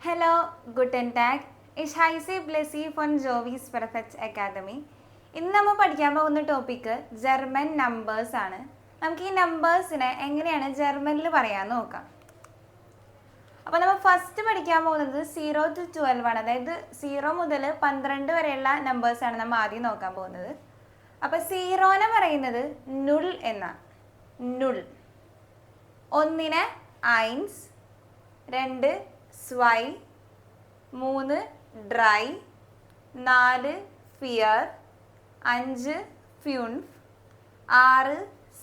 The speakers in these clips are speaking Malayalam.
Hello, guten Tag. Ich heiße Blessy von Jovis Perfect Academy. ഇന്ന് നമ്മൾ പഠിക്കാൻ പോകുന്ന ടോപ്പിക്ക് ജർമ്മൻ നമ്പേഴ്സ് ആണ്. നമുക്ക് ഈ നമ്പേഴ്സിനെ എങ്ങനെയാണ് ജർമ്മനിൽ പറയാൻ നോക്കാം. അപ്പോൾ നമ്മൾ ഫസ്റ്റ് പഠിക്കാൻ പോകുന്നത് 0 to 12 ആണ്. അതായത് 0 മുതൽ 12 വരെയുള്ള നമ്പേഴ്സാണ് നമ്മൾ ആദ്യം നോക്കാൻ പോകുന്നത്. അപ്പോൾ 0നെ പറയുന്നത് നുൾ എന്നാണ്. Null. 1നെ 1, 2 zwei, 3 drei, 4 vier, 5 fünf, 6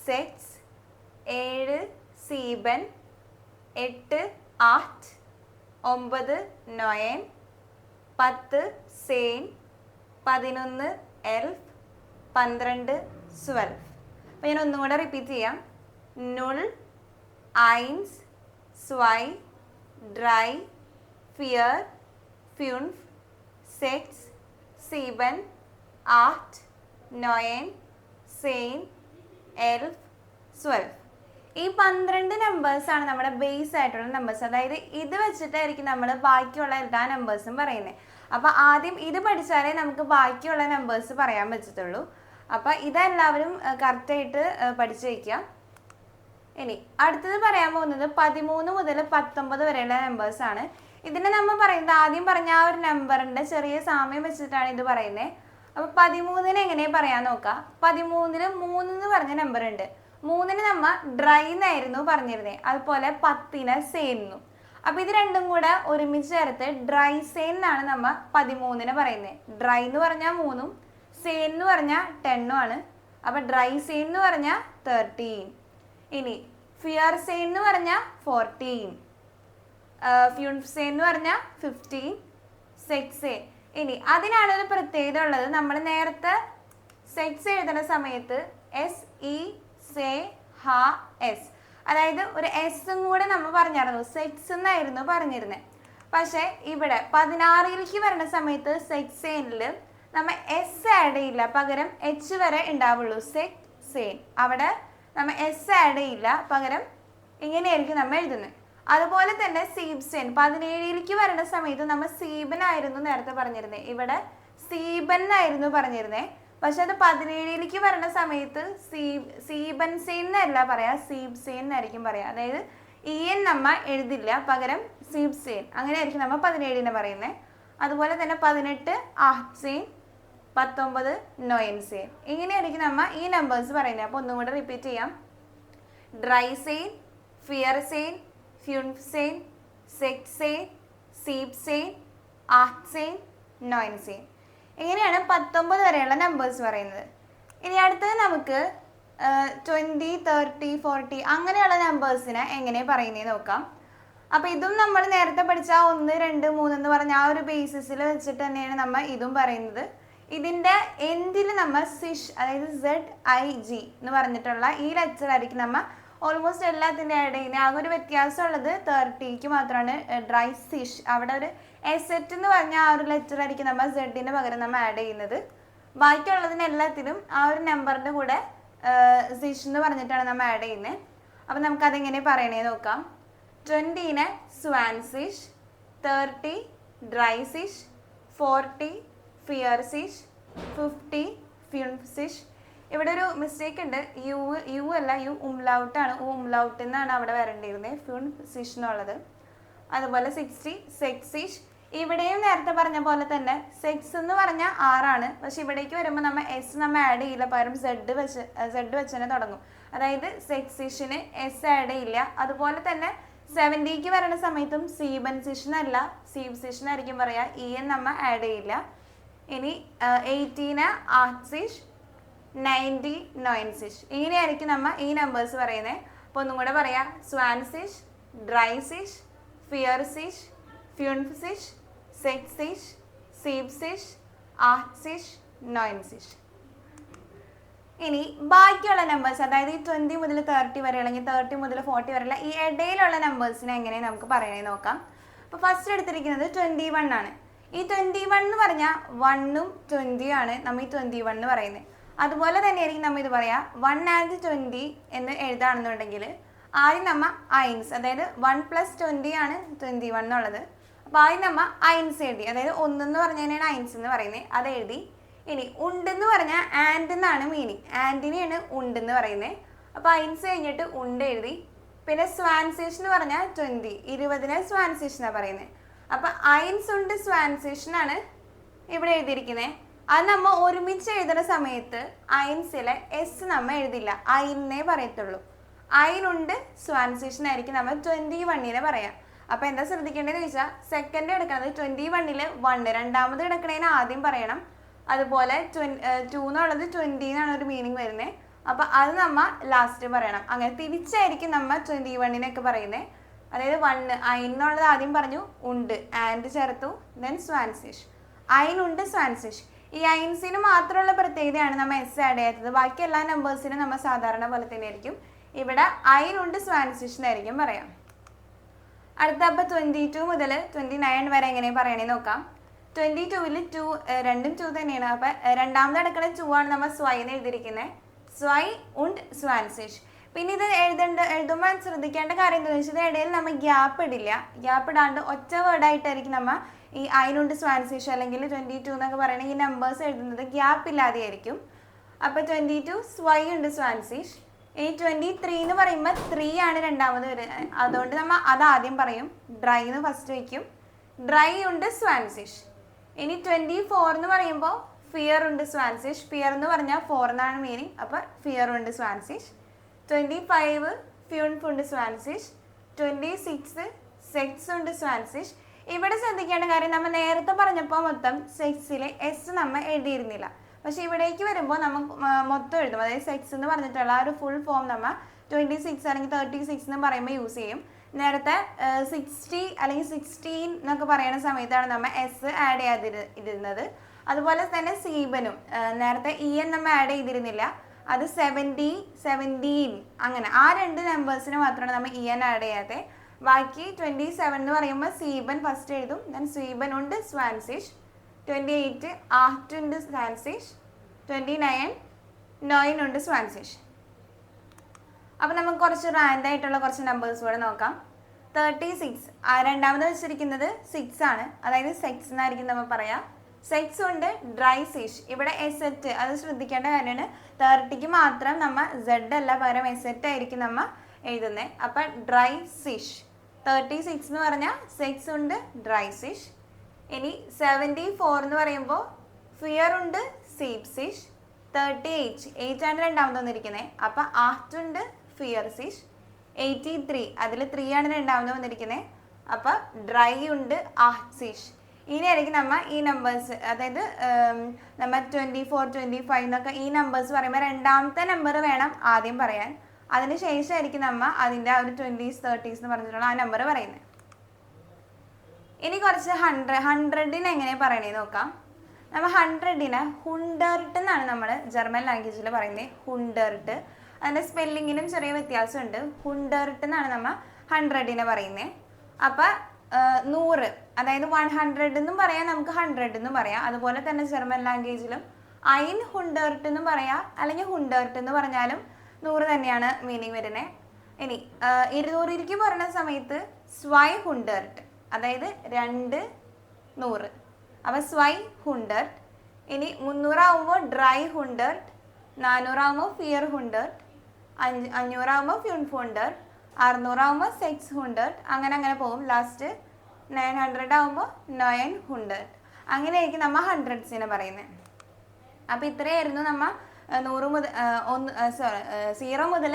sechs, 7 sieben, 8 acht, 9 neun, 10 zehn, 11 elf, 12 12. അപ്പോൾ ഞാൻ ഒന്നും കൂടെ റിപ്പീറ്റ് ചെയ്യാം. 0 1 2 3 4 5 6 7 8 9 10 11 12. ഈ 12 നമ്പേഴ്സാണ് നമ്മുടെ ബേസ് ആയിട്ടുള്ള നമ്പേഴ്സ്. അതായത് ഇത് വെച്ചിട്ടായിരിക്കും നമ്മൾ ബാക്കിയുള്ള എല്ലാ നമ്പേഴ്സും പറയുന്നത്. അപ്പോൾ ആദ്യം ഇത് പഠിച്ചാലേ നമുക്ക് ബാക്കിയുള്ള നമ്പേഴ്സ് പറയാൻ പറ്റത്തുള്ളൂ. അപ്പോൾ ഇതെല്ലാവരും കറക്റ്റായിട്ട് പഠിച്ചു വയ്ക്കുക. ഇനി അടുത്തത് പറയാൻ പോകുന്നത് 13 മുതൽ 19 വരെയുള്ള നമ്പേഴ്സാണ്. ഇതിനെ നമ്മൾ പറയുന്നത് ആദ്യം പറഞ്ഞ ആ ഒരു നമ്പറിൻ്റെ ചെറിയ സാമ്യം വെച്ചിട്ടാണ് ഇത് പറയുന്നത്. അപ്പോൾ 13നെ എങ്ങനെ പറയാൻ നോക്കാം. 13ൽ 3 എന്ന് പറഞ്ഞ നമ്പർ ഉണ്ട്. 3ന് നമ്മൾ ഡ്രൈ എന്നായിരുന്നു പറഞ്ഞിരുന്നത്. അതുപോലെ 10നെ സെയിന്നു. അപ്പോൾ ഇത് രണ്ടും കൂടെ ഒരുമിച്ച് ചേർത്ത് ഡ്രൈ സെയിൻ എന്നാണ് നമ്മൾ 13നെ പറയുന്നത്. ഡ്രൈ എന്ന് പറഞ്ഞാൽ 3ഉം സെയിൻ എന്ന് പറഞ്ഞാൽ 10ഉം ആണ്. അപ്പോൾ ഡ്രൈ സെയിൻ എന്ന് പറഞ്ഞാൽ 13. ഇനി ഫിയർ സെയിൻ എന്ന് പറഞ്ഞാൽ 14, ഫ്യൂൺഫ് സെയിൻ എന്ന് പറഞ്ഞാൽ 15, സെക്സ് സെയിൻ. ഇനി അതിനാണ് ഒരു പ്രത്യേകത ഉള്ളത്. നമ്മൾ നേരത്തെ സെക്സ് എഴുതുന്ന സമയത്ത് SECHS, അതായത് ഒരു എസും കൂടെ നമ്മൾ പറഞ്ഞായിരുന്നു. സെക്സ് എന്നായിരുന്നു പറഞ്ഞിരുന്നത്. പക്ഷേ ഇവിടെ 16ലേക്ക് വരുന്ന സമയത്ത് സെക്സ് സെയിനിൽ നമ്മൾ എസ് ആഡ് ചെയ്യില്ല, പകരം എച്ച് വരെ ഉണ്ടാവുള്ളൂ. സെക് സെയിൻ അവിടെ നമ്മൾ എസ് ആഡ് ചെയ്യില്ല, പകരം ഇങ്ങനെയായിരിക്കും നമ്മൾ എഴുതുന്നത്. അതുപോലെ തന്നെ സീബ്സെൻ 17ലേക്ക് വരുന്ന സമയത്ത് നമ്മൾ സീബൻ ആയിരുന്നു നേരത്തെ പറഞ്ഞിരുന്നത്. ഇവിടെ സീബൻ ആയിരുന്നു പറഞ്ഞിരുന്നത്. പക്ഷെ അത് 17ലേക്ക് വരുന്ന സമയത്ത് സീബൻ സെയിൻ എന്നല്ല പറയാ, സീബ്സെയിൻ എന്നായിരിക്കും പറയാ. അതായത് EN നമ്മ എഴുതില്ല, പകരം സീബ്സെയിൻ അങ്ങനെയായിരിക്കും നമ്മൾ 17നെ പറയുന്നത്. അതുപോലെ തന്നെ 18 ആഹ്സെയിൻ, 19 നോയൻസെയിൻ, ഇങ്ങനെയായിരിക്കും നമ്മ ഈ നമ്പേഴ്സ് പറയുന്നത്. അപ്പോൾ ഒന്നും കൂടെ റിപ്പീറ്റ് ചെയ്യാം. ഡ്രൈ സെയിൻ, ഫിയർ സെയിൻ, ഫ്യൂൺഫ് സെയിൻ, സെക്സ് സെയിൻ, സീബ് സെയിൻ, ആഹ്റ്റ് സെയിൻ, നോയൻ സെയിൻ. ഇങ്ങനെയാണ് 19 വരെയുള്ള നമ്പേഴ്സ് പറയുന്നത്. ഇനി അടുത്തത് നമുക്ക് 20, 30, 40 അങ്ങനെയുള്ള നമ്പേഴ്സിനെ എങ്ങനെ പറയുന്നത് നോക്കാം. അപ്പോൾ ഇതും നമ്മൾ നേരത്തെ പഠിച്ച 1, 2, 3 എന്ന് പറഞ്ഞ ആ ഒരു ബേസിസിൽ വെച്ചിട്ട് തന്നെയാണ് നമ്മൾ ഇതും പറയുന്നത്. ഇതിൻ്റെ എൻഡിൽ നമ്മൾ സിഷ്, അതായത് ZIG എന്ന് പറഞ്ഞിട്ടുള്ള ഈ ലെറ്റർ ആയിരിക്കും നമ്മൾ ഓൾമോസ്റ്റ് എല്ലാത്തിൻ്റെ ആഡ് ചെയ്യുന്നത്. ആകെ ഒരു വ്യത്യാസമുള്ളത് 30ക്ക് മാത്രമാണ് ഡ്രൈ സിഷ്. അവിടെ ഒരു എസെറ്റ് എന്ന് പറഞ്ഞ ആ ഒരു ലെറ്റർ ആയിരിക്കും നമ്മൾ സെഡിന് പകരം നമ്മൾ ആഡ് ചെയ്യുന്നത്. ബാക്കിയുള്ളതിന് എല്ലാത്തിനും ആ ഒരു നമ്പറിൻ്റെ കൂടെ സിഷ് എന്ന് പറഞ്ഞിട്ടാണ് നമ്മൾ ആഡ് ചെയ്യുന്നത്. അപ്പം നമുക്കതെങ്ങനെ പറയണേ നോക്കാം. 20നെ സ്വാൻ സിഷ്, 30 ഡ്രൈ സിഷ്, 40 ഫിയർ സിഷ്, 50 ഫ്യൂൺഫ് സിഷ്. ഇവിടെ ഒരു മിസ്റ്റേക്ക് ഉണ്ട്. യു അല്ല, യു ഉംലൗട്ടാണ്. ഉംലൗട്ട് എന്നാണ് അവിടെ വരേണ്ടിയിരുന്നത്, ഫ്യൂൺഫ് സിഷ് എന്നുള്ളത്. അതുപോലെ 60 സെക്സ് സിഷ്. ഇവിടെയും നേരത്തെ പറഞ്ഞ പോലെ തന്നെ സെക്സ് എന്ന് പറഞ്ഞാൽ 6ആണ്. പക്ഷെ ഇവിടേക്ക് വരുമ്പോൾ നമ്മൾ എസ് നമ്മൾ ആഡ് ചെയ്യില്ല, പകരം സെഡ് വെച്ച് തന്നെ തുടങ്ങും. അതായത് സെക്സ് സിഷിന് എസ് ആഡ് ചെയ്യില്ല. അതുപോലെ തന്നെ 70ക്ക് വരുന്ന സമയത്തും സീബൻ സിഷിനല്ല, സീബ് സിഷിനായിരിക്കും പറയാം. EN നമ്മൾ ആഡ് ചെയ്യില്ല. ഇനി 18ന് ആഹ്റ്റ് സിഷ്, 90 നോയൻ സിഷ്. ഇങ്ങനെയായിരിക്കും നമ്മൾ ഈ നമ്പേഴ്സ് പറയുന്നത്. അപ്പോൾ ഒന്നും കൂടെ പറയാം. സ്വാൻ സിഷ്, ഡ്രൈ സിഷ്, ഫിയർ സിഷ്, ഫ്യൂൺഫ് സിഷ്, സെക്സ് സിഷ്, സീബ് സിഷ്, ആഹ്റ്റ് സിഷ്, നോയൻ സിഷ്. ഇനി ബാക്കിയുള്ള നമ്പേഴ്സ്, അതായത് ഈ 20 മുതൽ 30 വരെ അല്ലെങ്കിൽ 30 മുതൽ 40 വരെയുള്ള ഈ ഇടയിലുള്ള നമ്പേഴ്സിനെ എങ്ങനെ നമുക്ക് പറയണേ നോക്കാം. അപ്പോൾ ഫസ്റ്റ് എടുത്തിരിക്കുന്നത് 21 ആണ്. ഈ 21 എന്ന് പറഞ്ഞാൽ 1ഉം 20 ആണ് നമ്മൾ ഈ 21 എന്ന് പറയുന്നത്. അതുപോലെ തന്നെയായിരിക്കും നമ്മൾ ഇത് പറയാം. 1 and 20 എന്ന് എഴുതാണെന്നുണ്ടെങ്കിൽ ആദ്യം നമ്മൾ 1, അതായത് 1 + 20 ആണ് 21 എന്നുള്ളത്. അപ്പോൾ ആദ്യം നമ്മൾ അയൻസ് എഴുതി, അതായത് ഒന്നെന്ന് പറഞ്ഞതിനാണ് അയൻസ് എന്ന് പറയുന്നത്, അത് എഴുതി. ഇനി ഉണ്ടെന്ന് പറഞ്ഞാൽ ആൻഡ് എന്നാണ് മീനിങ്, ആൻഡിനെയാണ് ഉണ്ടെന്ന് പറയുന്നത്. അപ്പോൾ അയൻസ് കഴിഞ്ഞിട്ട് ഉണ്ട് എഴുതി. പിന്നെ സ്വാൻസേഷൻ എന്ന് പറഞ്ഞാൽ 20, 20നെ സ്വാൻസേഷനാണ് പറയുന്നത്. അപ്പം അയൻസ് ഉണ്ട് സ്വാൻസേഷനാണ് ഇവിടെ എഴുതിയിരിക്കുന്നത്. അത് നമ്മൾ ഒരുമിച്ച് എഴുതുന്ന സമയത്ത് അയൻസിലെ എസ് നമ്മൾ എഴുതില്ല, അയിന്നേ പറയത്തുള്ളൂ. അയിനുണ്ട് സ്വാൻസേഷൻ ആയിരിക്കും നമ്മൾ 21നെ പറയാം. അപ്പം എന്താ ശ്രദ്ധിക്കേണ്ടതെന്ന് ചോദിച്ചാൽ സെക്കൻഡ് എടുക്കുന്നത് 21ൽ 1, രണ്ടാമത് കിടക്കണേന് ആദ്യം പറയണം. അതുപോലെ 2 എന്നുള്ളത് 20 എന്നാണ് ഒരു മീനിങ് വരുന്നത്. അപ്പം അത് നമ്മൾ ലാസ്റ്റ് പറയണം. അങ്ങനെ തിരിച്ചായിരിക്കും നമ്മൾ 21നെയൊക്കെ പറയുന്നത്. അതായത് 1 അയിന്നുള്ളത് ആദ്യം പറഞ്ഞു, ഉണ്ട് ആൻഡ് ചേർത്തു, ദെൻ സ്വാൻസേഷൻ. അയിനുണ്ട് സ്വാൻസേഷൻ. ഈ അയിൻസിന് മാത്രമുള്ള പ്രത്യേകതയാണ് നമ്മൾ എസ് ആഡ് ചെയ്യാത്തത്. ബാക്കി എല്ലാ നമ്പേഴ്സിനും നമ്മൾ സാധാരണ പോലെ തന്നെ ആയിരിക്കും. ഇവിടെ അയിനുണ്ട് സ്വാൻസേഷൻ ആയിരിക്കും പറയാം. അടുത്ത അപ്പം 22 മുതൽ 29 വരെ എങ്ങനെ പറയണേ നോക്കാം. 22ൽ 2 രണ്ടും 2 തന്നെയാണ്. അപ്പം രണ്ടാമത് കിടക്കുന്ന 2 ആണ് നമ്മൾ സ്വൈ എന്ന് എഴുതിയിരിക്കുന്നത്. സ്വൈ und സ്വാൻസേഷൻ. പിന്നെ ഇത് എഴുതുമ്പോൾ ശ്രദ്ധിക്കേണ്ട കാര്യം എന്താണെന്ന് വെച്ചാൽ ഇടയിൽ നമ്മൾ ഗ്യാപ്പ് ഇടില്ല. ഗ്യാപ്പ് ഇടാണ്ട് ഒറ്റ വേർഡായിട്ടായിരിക്കും നമ്മൾ ഈ അയിനുണ്ട് സ്വാൻസേഷൻ അല്ലെങ്കിൽ 22 എന്നൊക്കെ പറയുന്നത് ഈ നമ്പേഴ്സ് എഴുതുന്നത് ഗ്യാപ്പ് ഇല്ലാതെ ആയിരിക്കും. അപ്പോൾ 22 സ്വൈ ഉണ്ട് സ്വാൻസേഷൻ. ഈ 23 എന്ന് പറയുമ്പോൾ 3 ആണ് രണ്ടാമത് വരുന്നത്, അതുകൊണ്ട് നമ്മൾ അത് ആദ്യം പറയും. ഡ്രൈ എന്ന് ഫസ്റ്റ് വയ്ക്കും. ഡ്രൈ ഉണ്ട് സ്വാൻസേഷൻ. ഇനി 24 എന്ന് പറയുമ്പോൾ ഫിയർ ഉണ്ട് സ്വാൻസേഷൻ. ഫിയർ എന്ന് പറഞ്ഞാൽ 4 എന്നാണ് മീനിങ്, അപ്പോൾ ഫിയർ ഉണ്ട് സ്വാൻസേഷൻ. 25 ഫ്യൂൺഫ് ഉണ്ട് സ്വാൻസേഷൻ. 26 സെക്സ് ഉണ്ട് സ്വാൻസേഷൻ. ഇവിടെ ശ്രദ്ധിക്കേണ്ട കാര്യം നമ്മൾ നേരത്തെ പറഞ്ഞപ്പോൾ മൊത്തം സെക്സിലെ എസ് നമ്മൾ എഴുതിയിരുന്നില്ല. പക്ഷെ ഇവിടേക്ക് വരുമ്പോൾ നമ്മൾ മൊത്തം എഴുതും. അതായത് സെക്സ് എന്ന് പറഞ്ഞിട്ടുള്ള ആ ഒരു ഫുൾ ഫോം നമ്മൾ 26 അല്ലെങ്കിൽ 36 എന്ന് പറയുമ്പോൾ യൂസ് ചെയ്യും. നേരത്തെ 60 അല്ലെങ്കിൽ 16 എന്നൊക്കെ പറയുന്ന സമയത്താണ് നമ്മൾ എസ് ആഡ് ചെയ്യാതിരുന്നത്. അതുപോലെ തന്നെ സീബനും നേരത്തെ EN നമ്മൾ ആഡ് ചെയ്തിരുന്നില്ല. അത് 70, 17 അങ്ങനെ ആ 2 നമ്പേഴ്സിന് മാത്രമാണ് നമ്മൾ EN ആഡ് ചെയ്യാതെ. ബാക്കി 27 എന്ന് പറയുമ്പോൾ സീബൻ ഫസ്റ്റ് എഴുതും, ദെൻ സ്വീബൻ ഉണ്ട് സ്വാൻസേഷൻ. 28 ആഹ്റ്റ് ഉണ്ട് സ്വാൻസേഷൻ. 29 നോയിൻ ഉണ്ട് സ്വാൻസേഷൻ. അപ്പം നമുക്ക് കുറച്ച് റാൻഡ് ആയിട്ടുള്ള കുറച്ച് നമ്പേഴ്സ് കൂടെ നോക്കാം. 36 രണ്ടാമത് വെച്ചിരിക്കുന്നത് 6 ആണ്, അതായത് സെക്സ് എന്നായിരിക്കും നമ്മൾ പറയാം. സെക്സ് ഉണ്ട് ഡ്രൈ സീഷ്. ഇവിടെ എസെറ്റ് അത് ശ്രദ്ധിക്കേണ്ട കാര്യമാണ്. 30ക്ക് മാത്രം നമ്മൾ സെഡ് അല്ല, പകരം എസെറ്റ് ആയിരിക്കും നമ്മൾ എഴുതുന്നത്. അപ്പം ഡ്രൈ സിഷ്. 36 എന്ന് പറഞ്ഞാൽ സെക്സ് ഉണ്ട് ഡ്രൈ സിഷ്. ഇനി 74 എന്ന് പറയുമ്പോൾ ഫിയർ ഉണ്ട് സീപ് സിഷ്. 38 ആണ് രണ്ടാമത് വന്നിരിക്കുന്നത്, അപ്പം ആഹ്റ്റ് ഉണ്ട് ഫിയർ സിഷ്. 83 അതിൽ 3 ആണ് രണ്ടാമത് വന്നിരിക്കുന്നത്, അപ്പം ഡ്രൈ ഉണ്ട് ആഹ്റ്റ് സിഷ്. ഇനിയായിരിക്കും നമ്മൾ ഈ നമ്പേഴ്സ്, അതായത് നമ്മൾ 24, 25 എന്നൊക്കെ ഈ നമ്പേഴ്സ് പറയുമ്പോൾ രണ്ടാമത്തെ നമ്പർ വേണം ആദ്യം പറയാൻ. അതിന് ശേഷമായിരിക്കും നമ്മൾ അതിൻ്റെ ആ ഒരു 20s, 30s എന്ന് പറഞ്ഞിട്ടുള്ള ആ നമ്പർ പറയുന്നത്. ഇനി കുറച്ച് 100ന് എങ്ങനെ പറയണേ നോക്കാം. നമ്മൾ 100ന് ഹുണ്ടർട്ട് എന്നാണ് നമ്മൾ ജർമ്മൻ ലാംഗ്വേജിൽ പറയുന്നത്. ഹുണ്ടർട്ട്. അതിൻ്റെ സ്പെല്ലിങ്ങിനും ചെറിയ വ്യത്യാസമുണ്ട്. ഹുണ്ടർട്ട് എന്നാണ് നമ്മൾ 100ന് പറയുന്നത്. അപ്പം 100, അതായത് 100 എന്നും പറയാം, നമുക്ക് 100 എന്നും പറയാം. അതുപോലെ തന്നെ ജർമ്മൻ ലാംഗ്വേജിലും 100 എന്നും പറയാം, അല്ലെങ്കിൽ ഹുണ്ടർട്ട് എന്ന് പറഞ്ഞാലും 100 തന്നെയാണ് മീനിങ് വരുന്നത്. ഇനി 200ക്ക് പറയുന്ന സമയത്ത് സ്വൈ ഹുണ്ടർട്ട്, അതായത് 200. അപ്പോൾ സ്വൈ ഹുണ്ടർട്ട്. ഇനി 300 ആകുമ്പോൾ ഡ്രൈ ഹുണ്ടർട്ട്. 400 ആകുമ്പോൾ ഫിയർ ഹുണ്ടർട്ട്. 500 ആകുമ്പോൾ ഫ്യൂൺഫ് ഹുണ്ടർട്ട്. 600 ആകുമ്പോൾ സെക്സ് ഹുണ്ടർട്ട്. അങ്ങനെ പോകും. ലാസ്റ്റ് 900 ആകുമ്പോൾ നോയൻ ഹുണ്ടർട്ട്. അങ്ങനെയായിരിക്കും നമ്മൾ ഹൺഡ്രഡ്സിനെ പറയുന്നത്. അപ്പോൾ ഇത്രയായിരുന്നു നമ്മൾ 0 മുതൽ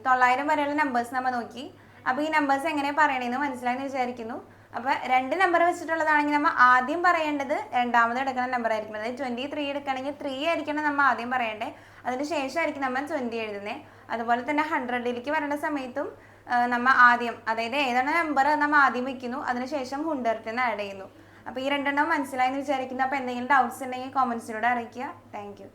900 വരെയുള്ള നമ്പേഴ്സ് നമ്മൾ നോക്കി. അപ്പോൾ ഈ നമ്പേഴ്സ് എങ്ങനെ പറയണമെന്ന് മനസ്സിലായെന്ന് വിചാരിക്കുന്നു. അപ്പോൾ 2 നമ്പർ വെച്ചിട്ടുള്ളതാണെങ്കിൽ നമ്മൾ ആദ്യം പറയേണ്ടത് രണ്ടാമത് എടുക്കുന്ന നമ്പർ ആയിരിക്കും. അതായത് 23 എടുക്കുകയാണെങ്കിൽ 3 ആയിരിക്കണം നമ്മൾ ആദ്യം പറയേണ്ടത്. അതിന് ശേഷമായിരിക്കും നമ്മൾ 20 എഴുതുന്നത്. അതുപോലെ തന്നെ 100ലേക്ക് വരേണ്ട സമയത്തും നമ്മൾ ആദ്യം, അതായത് ഏതാണ് നമ്പർ നമ്മൾ ആദ്യം വയ്ക്കുന്നു, അതിനുശേഷം ഹുണ്ടർട്ടിന് ആഡ് ചെയ്യുന്നു. അപ്പോൾ ഈ 2 മനസ്സിലായെന്ന് വിചാരിക്കുന്നു. അപ്പോൾ എന്തെങ്കിലും ഡൗട്ട്സ് ഉണ്ടെങ്കിൽ കോമൻസിലൂടെ അറിയിക്കുക. Thank you.